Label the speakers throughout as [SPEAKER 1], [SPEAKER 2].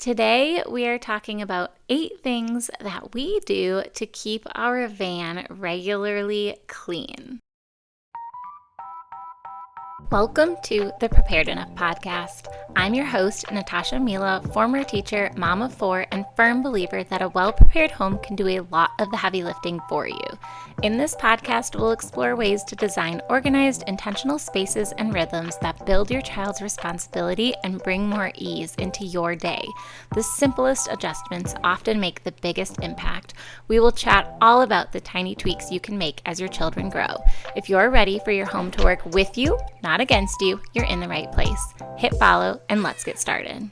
[SPEAKER 1] Today, we are talking about 8 things that we do to keep our van regularly clean. Welcome to the Prepared Enough podcast. I'm your host, Natasha Mila, former teacher, mom of 4, and firm believer that a well-prepared home can do a lot of the heavy lifting for you. In this podcast, we'll explore ways to design organized, intentional spaces and rhythms that build your child's responsibility and bring more ease into your day. The simplest adjustments often make the biggest impact. We will chat all about the tiny tweaks you can make as your children grow. If you're ready for your home to work with you, not against you, you're in the right place. Hit follow and let's get started.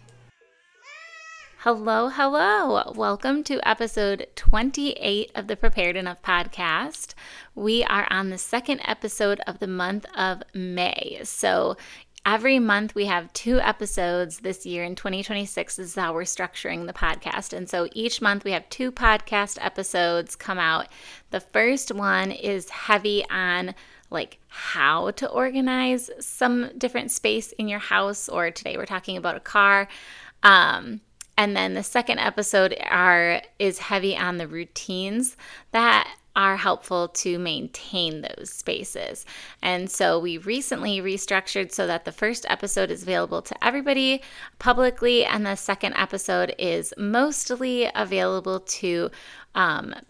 [SPEAKER 1] Hello. Welcome to episode 28 of the Prepared Enough podcast. We are on the second episode of the month of May. So every month we have 2 episodes this year. In 2026 is how we're structuring the podcast. And so each month we have 2 podcast episodes come out. The first one is heavy on how to organize some different space in your house, or today we're talking about a car. And then the second episode is heavy on the routines that are helpful to maintain those spaces. And so we recently restructured so that the first episode is available to everybody publicly, and the second episode is mostly available to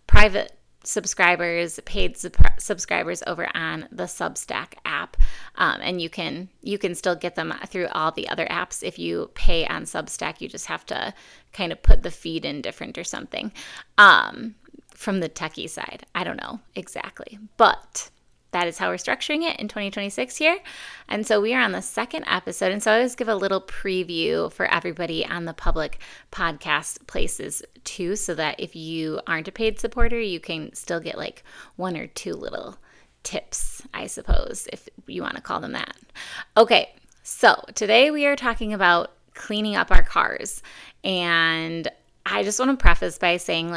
[SPEAKER 1] private subscribers, paid subscribers over on the Substack app. And you can still get them through all the other apps. If you pay on Substack, you just have to kind of put the feed in different or something from the techie side. I don't know exactly, but that is how we're structuring it in 2026 here. And so we are on the second episode. And so I always give a little preview for everybody on the public podcast places too, so that if you aren't a paid supporter, you can still get 1 or 2 little tips, I suppose, if you want to call them that. Okay, so today we are talking about cleaning up our cars. And I just want to preface by saying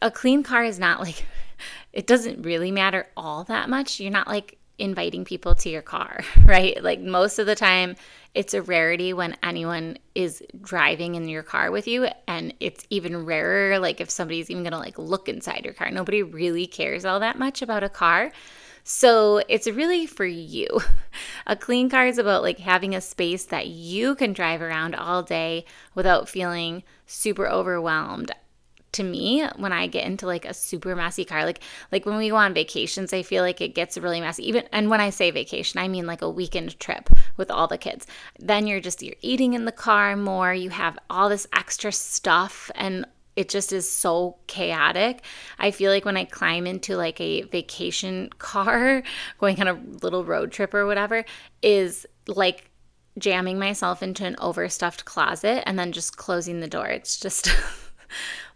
[SPEAKER 1] a clean car is not it doesn't really matter all that much. You're not inviting people to your car, right? Most of the time, it's a rarity when anyone is driving in your car with you. And it's even rarer, if somebody's even going to look inside your car. Nobody really cares all that much about a car. So it's really for you. A clean car is about having a space that you can drive around all day without feeling super overwhelmed. To me, when I get into a super messy car, like when we go on vacations, I feel like it gets really messy. And when I say vacation, I mean a weekend trip with all the kids. Then you're eating in the car more. You have all this extra stuff, and it just is so chaotic. I feel like when I climb into a vacation car, going on a little road trip or whatever, is jamming myself into an overstuffed closet and then just closing the door. It's just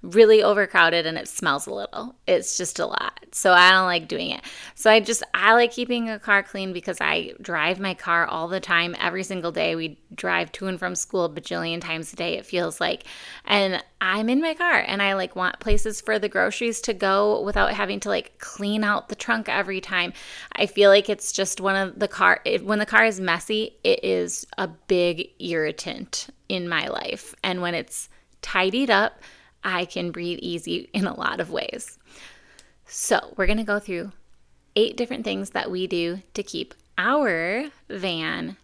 [SPEAKER 1] really overcrowded, and it smells a little. It's just a lot. So I don't like doing it. So I like keeping a car clean because I drive my car all the time, every single day. We drive to and from school a bajillion times a day, it feels like. And I'm in my car, and I want places for the groceries to go without having to clean out the trunk every time. I feel like it's just when the car is messy, it is a big irritant in my life. And when it's tidied up, I can breathe easy in a lot of ways. So we're going to go through 8 different things that we do to keep our van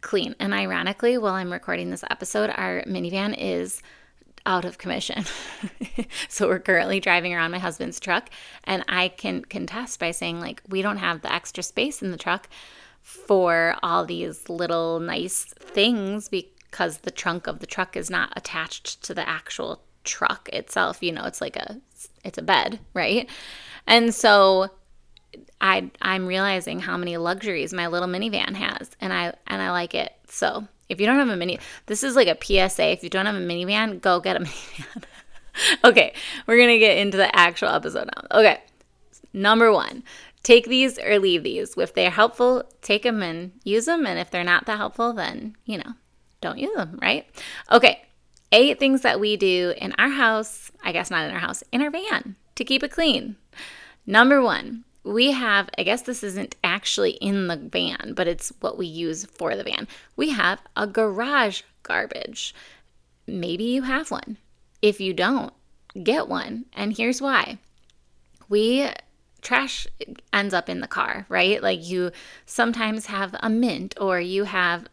[SPEAKER 1] clean. And ironically, while I'm recording this episode, our minivan is out of commission. So we're currently driving around my husband's truck, and I can contest by saying we don't have the extra space in the truck for all these little nice things because the trunk of the truck is not attached to the actual truck itself. It's a bed, right? And so I'm realizing how many luxuries my little minivan has, and I like it. So if you don't have this is a PSA. If you don't have a minivan, go get a minivan. Okay, we're gonna get into the actual episode now. Okay, number 1, take these or leave these. If they're helpful, take them and use them, and if they're not that helpful, then don't use them, right? Okay. 8 things that we do in our house, I guess not in our house, in our van to keep it clean. Number 1, we have, I guess this isn't actually in the van, but it's what we use for the van. We have a garage garbage. maybe you have one. If you don't, get one. And here's why. Trash ends up in the car, right? Like you sometimes have a mint, or you have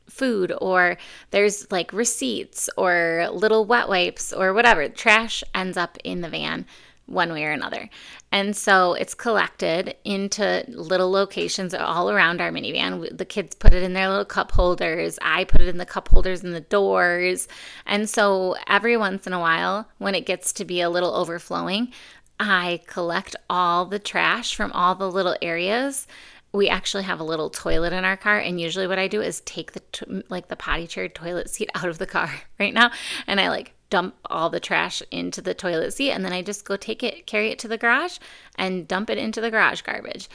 [SPEAKER 1] food, or there's like receipts or little wet wipes or whatever. Trash ends up in the van one way or another. And so it's collected into little locations all around our minivan. The kids put it in their little cup holders. I put it in the cup holders in the doors. And so every once in a while, when it gets to be a little overflowing, I collect all the trash from all the little areas. We actually have a little toilet in our car, and usually what I do is take the potty chair toilet seat out of the car right now, and I dump all the trash into the toilet seat, and then I just go carry it to the garage and dump it into the garage garbage.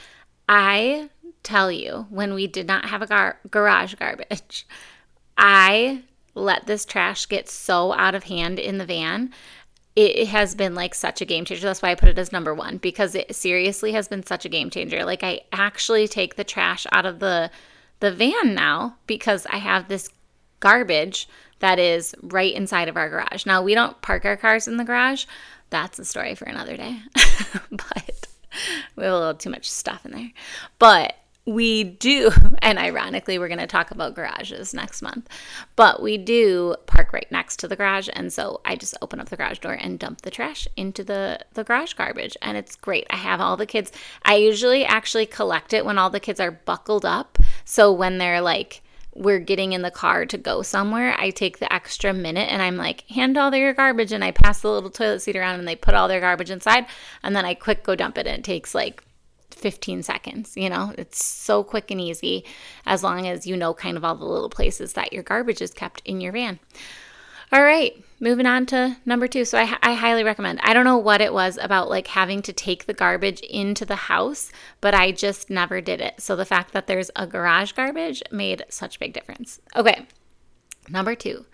[SPEAKER 1] I tell you, when we did not have a garage garbage, I let this trash get so out of hand in the van. It has been like such a game changer. That's why I put it as number 1, because it seriously has been such a game changer. Like I actually take the trash out of the van now because I have this garbage that is right inside of our garage. Now, we don't park our cars in the garage. That's a story for another day. But we have a little too much stuff in there. But we do, and ironically, we're going to talk about garages next month, but we do park right next to the garage, and so I just open up the garage door and dump the trash into the garage garbage, and it's great. I have all the kids. I usually actually collect it when all the kids are buckled up, so when they're like, we're getting in the car to go somewhere, I take the extra minute and I'm like, hand all your garbage, and I pass the little toilet seat around and they put all their garbage inside, and then I quick go dump it, and it takes like 15 seconds. It's so quick and easy, as long as you know kind of all the little places that your garbage is kept in your van. All right, moving on to number 2. So I highly recommend. I don't know what it was about like having to take the garbage into the house, but I just never did it. So the fact that there's a garage garbage made such a big difference. Okay, number 2,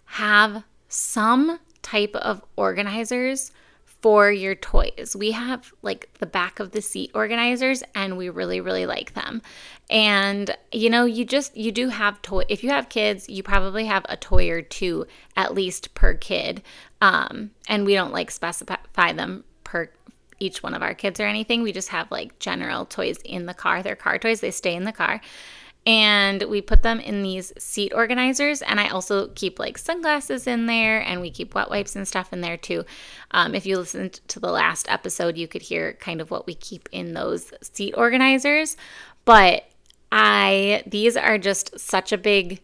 [SPEAKER 1] have some type of organizers for your toys. We have like the back of the seat organizers, and we really, really like them. And you do have if you have kids, you probably have a toy or two at least per kid. And we don't like specify them per each one of our kids or anything. We just have like general toys in the car. They're car toys. They stay in the car. And we put them in these seat organizers, and I also keep like sunglasses in there, and we keep wet wipes and stuff in there too. If you listened to the last episode, you could hear kind of what we keep in those seat organizers. But these are just such a big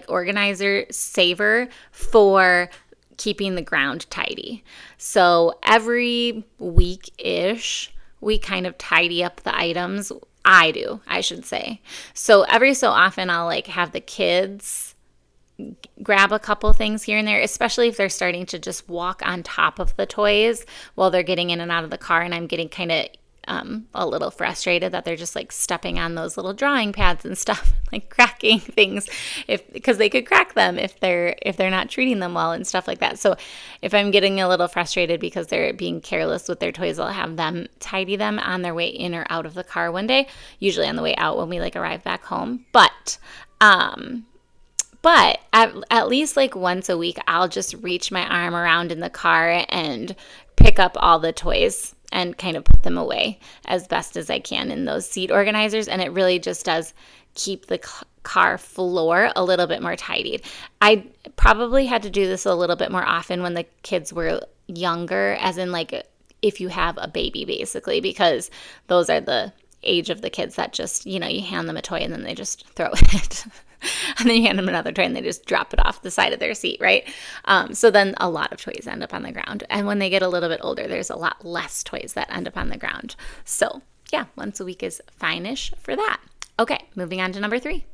[SPEAKER 1] organizer saver for keeping the ground tidy. So every week-ish, we kind of tidy up the items. I should say. So every so often I'll like have the kids grab a couple things here and there, especially if they're starting to just walk on top of the toys while they're getting in and out of the car, and I'm getting kind of a little frustrated that they're just like stepping on those little drawing pads and stuff, like cracking things because they could crack them if they're not treating them well and stuff like that. So if I'm getting a little frustrated because they're being careless with their toys, I'll have them tidy them on their way in or out of the car one day, usually on the way out when we like arrive back home. But at least like once a week, I'll just reach my arm around in the car and pick up all the toys and kind of put them away as best as I can in those seat organizers. And it really just does keep the car floor a little bit more tidied. I probably had to do this a little bit more often when the kids were younger, as in like if you have a baby basically, because those are the age of the kids that just, you hand them a toy and then they just throw it. And then you hand them another toy and they just drop it off the side of their seat, right? So then a lot of toys end up on the ground. And when they get a little bit older, there's a lot less toys that end up on the ground. So yeah, once a week is fine-ish for that. Okay, moving on to number 3.